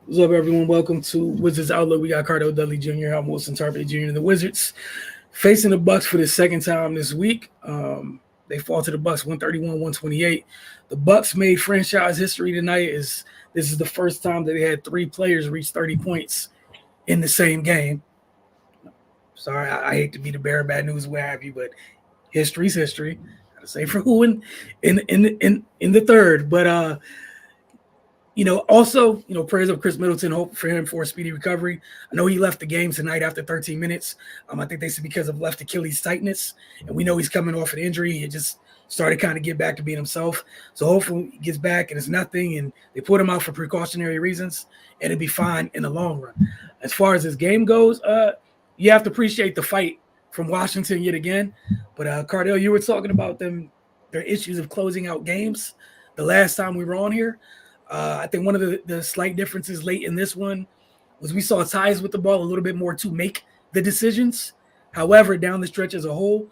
What's up, everyone? Welcome to Wizards Outlook. We got Cardo Dudley Jr., I'm Wilson Tarpey Jr., and the Wizards facing the Bucks for the second time this week. They fall to the Bucks 131-128. The Bucks made franchise history tonight. Is This is the first time that they had three players reach 30 points in the same game. Sorry, I hate to be the bearer of bad news, what have you, but history's history. Gotta say for who in the third, but also, prayers of Chris Middleton. Hope for him for a speedy recovery. I know he left the game tonight after 13 minutes. I think they said because of left Achilles tightness, and we know he's coming off an injury. He just started kind of get back to being himself. So hopefully he gets back and it's nothing, and they put him out for precautionary reasons, and it'll be fine in the long run. As far as his game goes, you have to appreciate the fight from Washington yet again. But Cardell, you were talking about their issues of closing out games the last time we were on here. I think one of the slight differences late in this one was we saw ties with the ball a little bit more to make the decisions. However, down the stretch as a whole,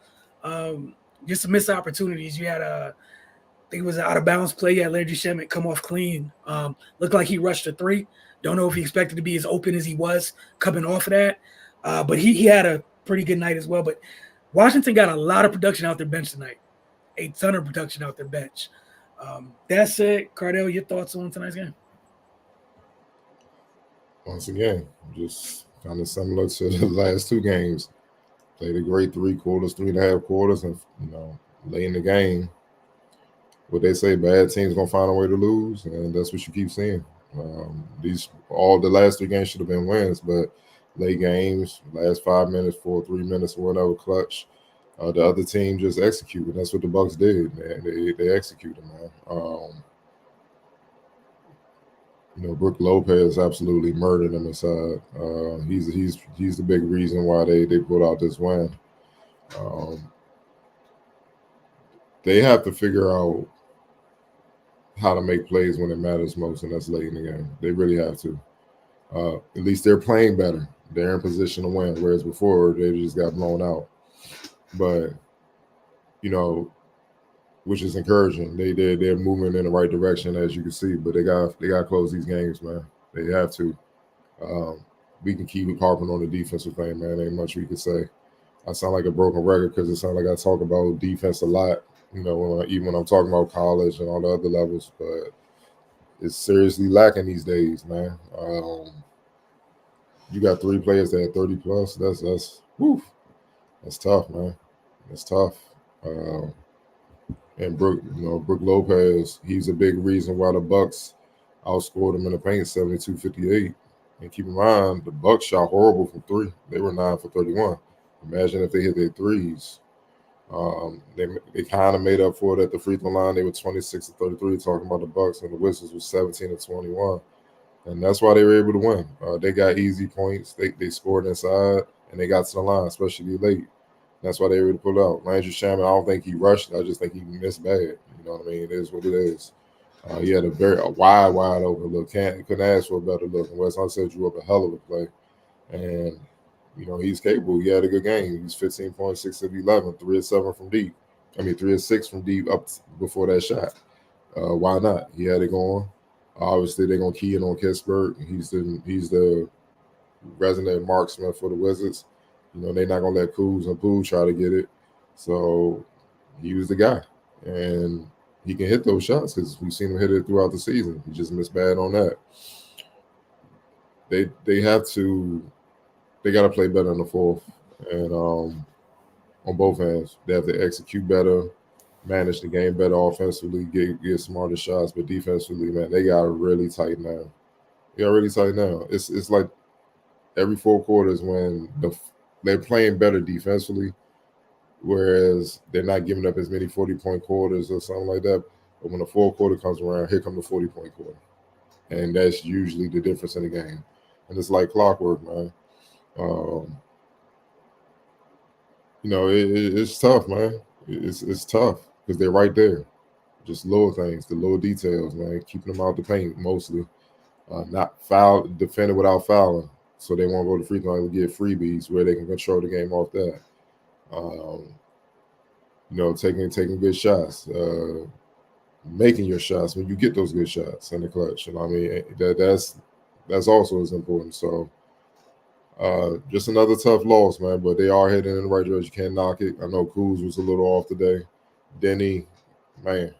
just some missed opportunities. You had I think it was an out of bounds play. You had Landry Shamet come off clean. Looked like he rushed a three. Don't know if he expected to be as open as he was coming off of that. But he had a pretty good night as well. But Washington got a lot of production out their bench tonight. A ton of production out their bench. That's it. Cardell, your thoughts on tonight's game? Once again, just kind of similar to the last two games. Played a great 3 quarters, 3.5 quarters, and late in the game, what they say, bad teams gonna find a way to lose, and that's what you keep seeing. These all the last 3 games should have been wins, but late games, last 5 minutes, 3 minutes, or whatever, clutch. The other team just executed. That's what the Bucks did, man. They executed, man. Brook Lopez absolutely murdered him inside. He's the big reason why they pulled out this win. Um, they have to figure out how to make plays when it matters most, and that's late in the game. They really have to. At least they're playing better. They're in position to win, whereas before they just got blown out. But which is encouraging. They're moving in the right direction, as you can see. But they got to close these games, man. They have to. We can keep harping on the defensive thing, man. Ain't much we can say. I sound like a broken record because it sounds like I talk about defense a lot. Even when I'm talking about college and all the other levels, but it's seriously lacking these days, man. You got 3 players that had 30 plus. Whew, that's tough, man. That's tough. And Brook Lopez, he's a big reason why the Bucks outscored them in the paint 72-58. And keep in mind, the Bucks shot horrible from three. They were 9 for 31. Imagine if they hit their threes. They kind of made up for it at the free throw line. They were 26 to 33, talking about the Bucks, and the Wizards was 17 to 21. And that's why they were able to win. They got easy points. They scored inside, and they got to the line, especially late. That's why they were able to pull out. Landry Shamet, I don't think he rushed. I just think he missed bad. You know what I mean? It is what it is. He had a wide open look. Couldn't ask for a better look. And Wes Unseld drew up a hell of a play. And, he's capable. He had a good game. He's 15 points, 6 of 11, 3 of 7 from deep. 3 of 6 from deep up before that shot. Why not? He had it going. Obviously, they're going to key in on Kispert. He's the resident marksman for the Wizards. They're not going to let Kuz and Pooh try to get it. So he was the guy. And he can hit those shots because we've seen him hit it throughout the season. He just missed bad on that. They got to play better in the fourth. And on both ends, they have to execute better, manage the game better offensively, get smarter shots. But defensively, man, they got really tight now. It's like every 4 quarters when they're playing better defensively, whereas they're not giving up as many 40-point quarters or something like that. But when the 4th quarter comes around, here comes the 40-point quarter. And that's usually the difference in the game. And it's like clockwork, man. It's tough, man. It's tough because they're right there. Just little things, the little details, man. Keeping them out the paint mostly. Not defending without fouling. So they won't go to free throw and get freebies where they can control the game off that. Taking good shots, making your shots when you get those good shots in the clutch. That's that's also as important. So just another tough loss, man. But they are heading in the right direction. You can't knock it. I know Kuz was a little off today. Denny, man,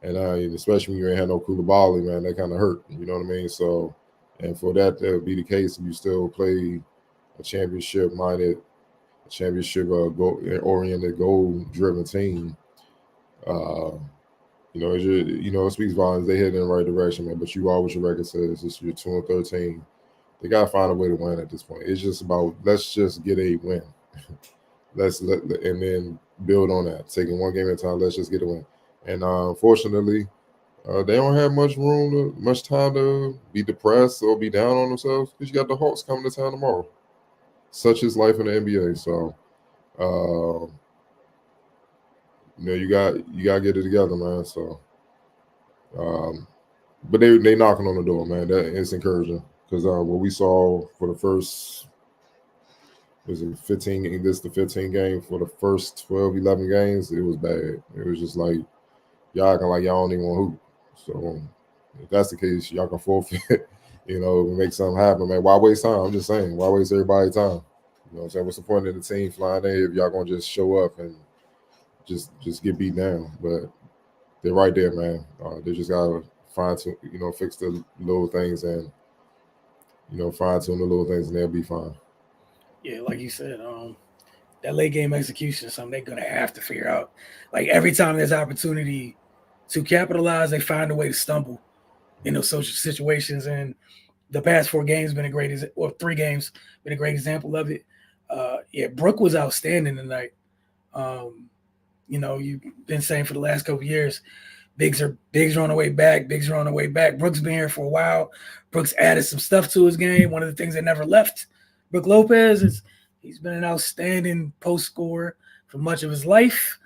and especially when you ain't had no Koulibaly, man, that kind of hurt. You know what I mean? So, and for that to be the case, you still play a championship-minded, championship-oriented, goal-driven team. Uh, it speaks volumes. They head in the right direction, man. But you are what your record says. It's your 2-13. They gotta find a way to win at this point. It's just about let's just get a win. And then build on that. Taking one game at a time. Let's just get a win. And unfortunately, they don't have much time to be depressed or be down on themselves because you got the Hawks coming to town tomorrow. Such is life in the NBA. So, you got to get it together, man. So, but they knocking on the door, man. That is encouraging because what we saw for the first was it 15. This the 15 game for the first 12, 11 games. It was bad. It was just like y'all acting like y'all don't even want to hoop. So if that's the case, y'all can forfeit. Make something happen, man. Why waste time? I'm just saying, why waste everybody's time? You know what I'm saying? What's the point of the team flying in if y'all gonna just show up and just get beat down? But they're right there, man. They just gotta fix the little things and fine tune the little things, and they'll be fine. Yeah, like you said, that late game execution is something they're gonna have to figure out. Like every time there's opportunity to capitalize, they find a way to stumble in those social situations. And the past 4 games been a great, or 3 games been a great example of it. Brooke was outstanding tonight. You've been saying for the last couple of years, Bigs are on the way back. Bigs are on the way back. Brooks been here for a while. Brooks added some stuff to his game. One of the things that never left Brook Lopez is he's been an outstanding post scorer for much of his life.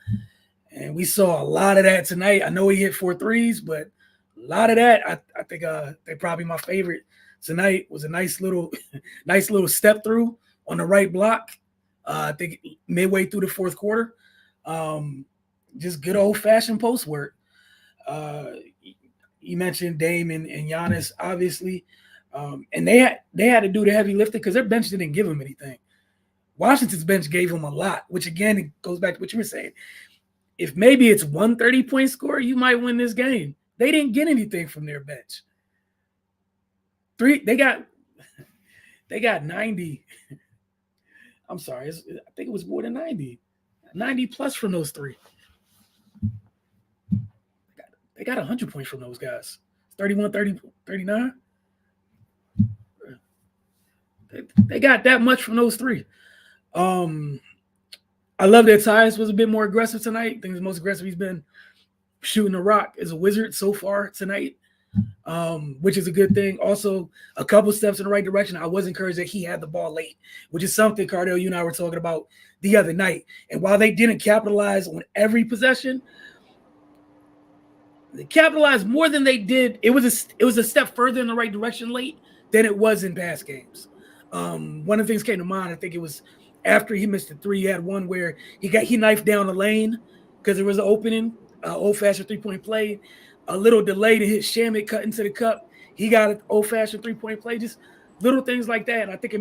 And we saw a lot of that tonight. I know he hit 4 threes, but a lot of that, I think they probably my favorite tonight was a nice little step through on the right block. I think midway through the fourth quarter. Just good old-fashioned post work. You mentioned Dame and Giannis, obviously. And they had to do the heavy lifting because their bench didn't give them anything. Washington's bench gave them a lot, which, again, it goes back to what you were saying. If maybe it's 1 30-point score, you might win this game. They didn't get anything from their bench. They got 90. I'm sorry. I think it was more than 90. 90 plus from those 3. They got 100 points from those guys. 31, 30, 39. They got that much from those 3. I love that Tyus was a bit more aggressive tonight. I think the most aggressive he's been shooting the rock as a Wizard so far tonight, which is a good thing. Also, a couple steps in the right direction. I was encouraged that he had the ball late, which is something, Cardell, you and I were talking about the other night. And while they didn't capitalize on every possession, they capitalized more than they did. It was a step further in the right direction late than it was in past games. One of the things came to mind. I think it was after he missed the 3. He had one where he knifed down the lane because there was an opening, old-fashioned 3-point play. A little delay to hit Shamet cut into the cup. He got an old-fashioned 3-point play. Just little things like that. And I think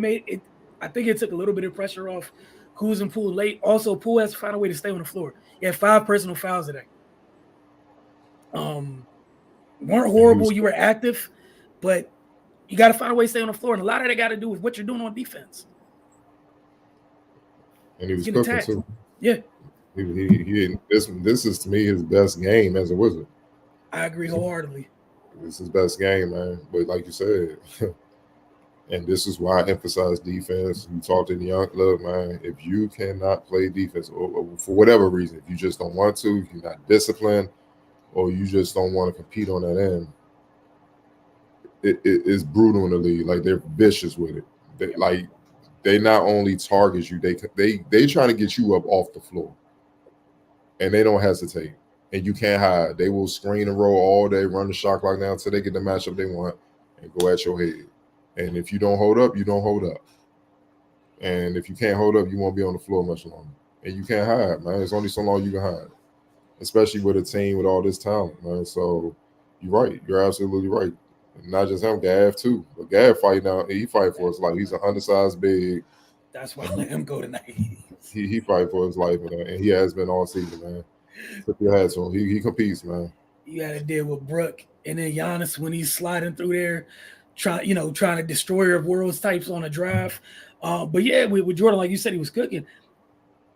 it took a little bit of pressure off Kuz and Poole late. Also, Poole has to find a way to stay on the floor. He had 5 personal fouls today. Weren't horrible. You were active, but you got to find a way to stay on the floor. And a lot of that got to do with what you're doing on defense. And he was cooking too. Yeah. This is to me his best game as a Wizard. I agree wholeheartedly. This is his best game, man. But like you said, and this is why I emphasize defense. You talk to the young look, man. If you cannot play defense, or for whatever reason, if you just don't want to, if you're not disciplined, or you just don't want to compete on that end, it's brutal in the league. Like they're vicious with it. They not only target you, they try to get you up off the floor, and they don't hesitate. And you can't hide. They will screen and roll all day, run the shot clock down until they get the matchup they want, and go at your head. And if you don't hold up, you don't hold up. And if you can't hold up, you won't be on the floor much longer. And you can't hide, man. It's only so long you can hide, especially with a team with all this talent, man. So you're right. You're absolutely right. Not just him, Gav too. But Gav fight now. He fight for his life. He's an undersized big. That's why I let him go tonight. He fight for his life, man, and he has been all season, man. Tip your hat to him. He competes, man. You had to deal with Brooke and then Giannis when he's sliding through there, trying to destroy world's types on a drive. But yeah, with Jordan, like you said, he was cooking.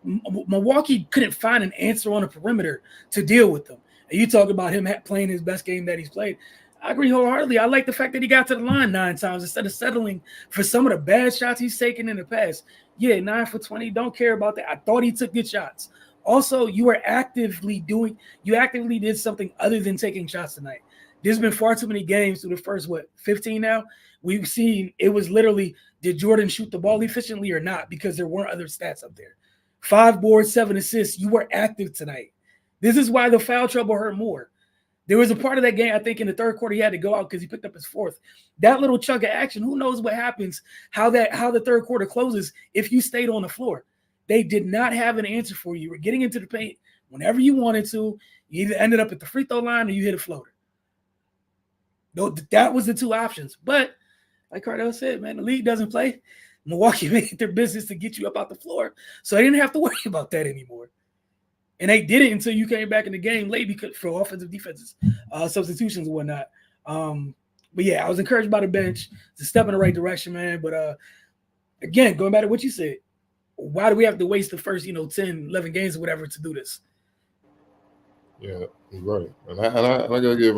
Milwaukee couldn't find an answer on the perimeter to deal with them. And you talk about him playing his best game that he's played. I agree wholeheartedly. I like the fact that he got to the line 9 times instead of settling for some of the bad shots he's taken in the past. Yeah, 9 for 20. Don't care about that. I thought he took good shots. Also, you actively did something other than taking shots tonight. There's been far too many games through the first, 15 now? We've seen it was literally, did Jordan shoot the ball efficiently or not? Because there weren't other stats up there. 5 boards, 7 assists. You were active tonight. This is why the foul trouble hurt more. There was a part of that game, I think, in the third quarter, he had to go out because he picked up his 4th. That little chunk of action, who knows what happens, how the third quarter closes if you stayed on the floor. They did not have an answer for you. You were getting into the paint whenever you wanted to. You either ended up at the free throw line or you hit a floater. That was the 2 options. But like Cardell said, man, the league doesn't play. Milwaukee made it their business to get you up out the floor. So they didn't have to worry about that anymore. And they did it until you came back in the game late because for offensive defenses, substitutions and whatnot. But yeah, I was encouraged by the bench to step in the right direction, man. But again, going back to what you said, why do we have to waste the first, 10, 11 games or whatever to do this? Yeah, you're right. And I got to give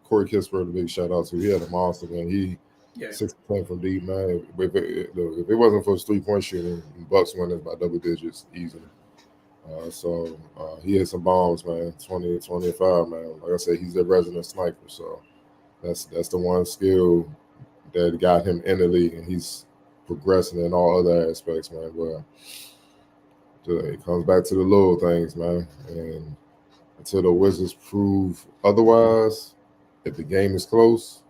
Corey Kispert a big shout out to. He had a monster, man. He 6% from deep, man. If it wasn't for his 3-point shooting, Bucks won it by double digits easily. So he had some bombs, man. 20, 25, man. Like I said, he's a resident sniper. So that's the one skill that got him in the league, and he's progressing in all other aspects, man. But it comes back to the little things, man. And until the Wizards prove otherwise, if the game is close,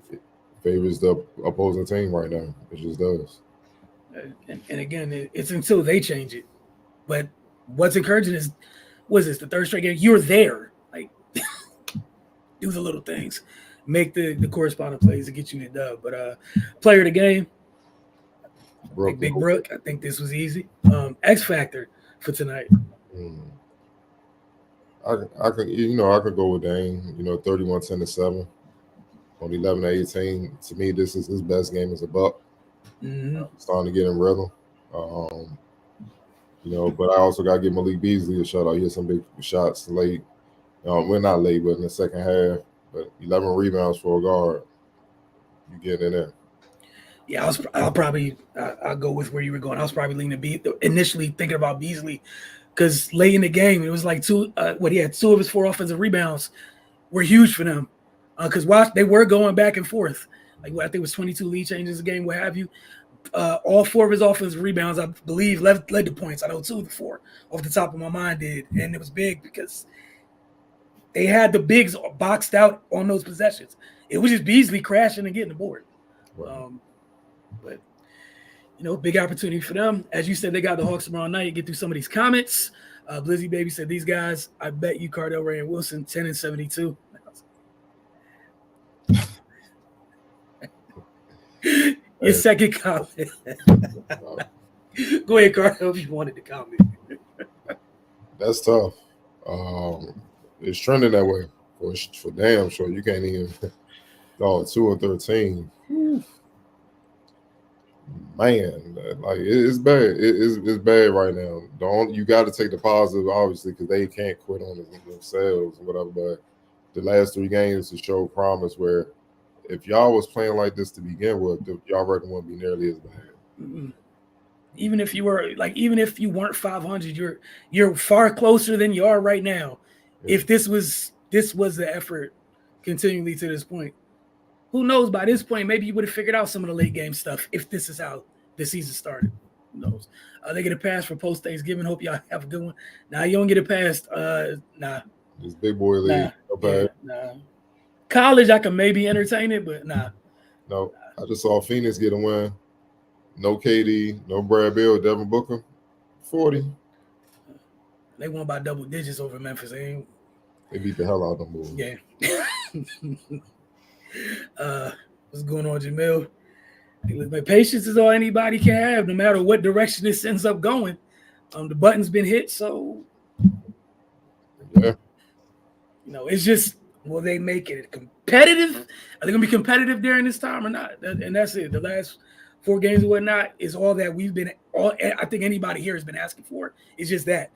it favors the opposing team right now. It just does. And again, it's until they change it. But what's encouraging is, was this the 3rd straight game? You're there. Like, do the little things. Make the corresponding plays to get you the dub. But player of the game, Big Brooke. I think this was easy. X factor for tonight. I could go with Dame. 31, 10 to 7 on 11 to 18. To me, this is his best game as a Buck. Mm-hmm. Starting to get in rhythm. But I also got to give Malik Beasley a shout out. He had some big shots late. Well, not late, but in the second half. But 11 rebounds for a guard. You get in there. Yeah, I'll go with where you were going. I was probably leaning initially thinking about Beasley because late in the game, it was like he had 2 of his 4 offensive rebounds were huge for them because they were going back and forth. Like I think it was 22 lead changes a game, what have you. All 4 of his offensive rebounds, I believe, led to points. I know 2 of the 4 off the top of my mind did. And it was big because they had the bigs boxed out on those possessions. It was just Beasley crashing and getting the board. Right. But, big opportunity for them. As you said, they got the Hawks tomorrow night. Get through some of these comments. Blizzy Baby said, these guys, I bet you Cardell, Ray, and Wilson, 10 and 72. Your second comment. Go ahead, Cardell, if you wanted to comment. That's tough. It's trending that way for damn sure. You can't even go 2 and 13. Man, like it's bad. It's bad right now. You got to take the positive, obviously, because they can't quit on themselves and whatever. But the last 3 games to show promise where if y'all was playing like this to begin with, y'all reckon wouldn't be nearly as bad. Mm-hmm. Even if you weren't 500, you're far closer than you are right now. Yeah. If this was the effort continually to this point, who knows? By this point, maybe you would have figured out some of the late game stuff. If this is how the season started, who knows? They get a pass for post Thanksgiving. Hope y'all have a good one. Nah, you don't get a pass. Nah. This big boy league. Nah. College, I can maybe entertain it, but nah. No, I just saw Phoenix get a win. No KD, no Brad Beal, Devin Booker, 40. They won by double digits over Memphis. They beat the hell out of them boys. Yeah. What's going on, Jamil? Hey, look, my patience is all anybody can have, no matter what direction this ends up going. The button's been hit, so Yeah. it's just, will they make it competitive? Are they gonna be competitive during this time or not? And that's it. The last 4 games and whatnot is all that we've been. All I think anybody here has been asking for. It's just that.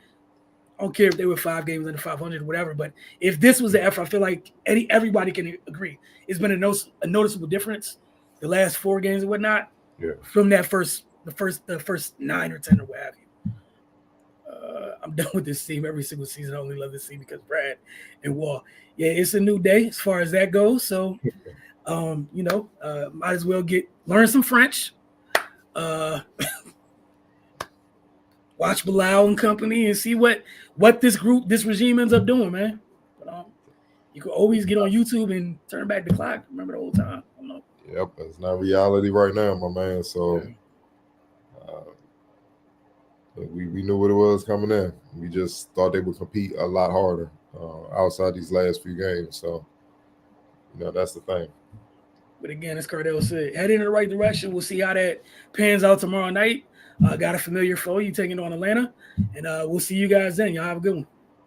I don't care if they were 5 games under 500 or whatever, but if this was the effort, I feel like everybody can agree. It's been a noticeable difference the last 4 games and whatnot. Yeah. From that the first 9 or 10 or what have you. I'm done with this team every single season. I only love this team because Brad and Wall. Yeah, it's a new day as far as that goes. So, might as well learn some French. Watch Bilal and company and see what this regime ends up doing, man. But you can always get on YouTube and turn back the clock. Remember the old time. I don't know. Yep, it's not reality right now, my man. So we knew what it was coming in. We just thought they would compete a lot harder outside these last few games. So, that's the thing. But again, as Cardell said, heading in the right direction. We'll see how that pans out tomorrow night. Got a familiar foe. You taking on Atlanta. And we'll see you guys then. Y'all have a good one.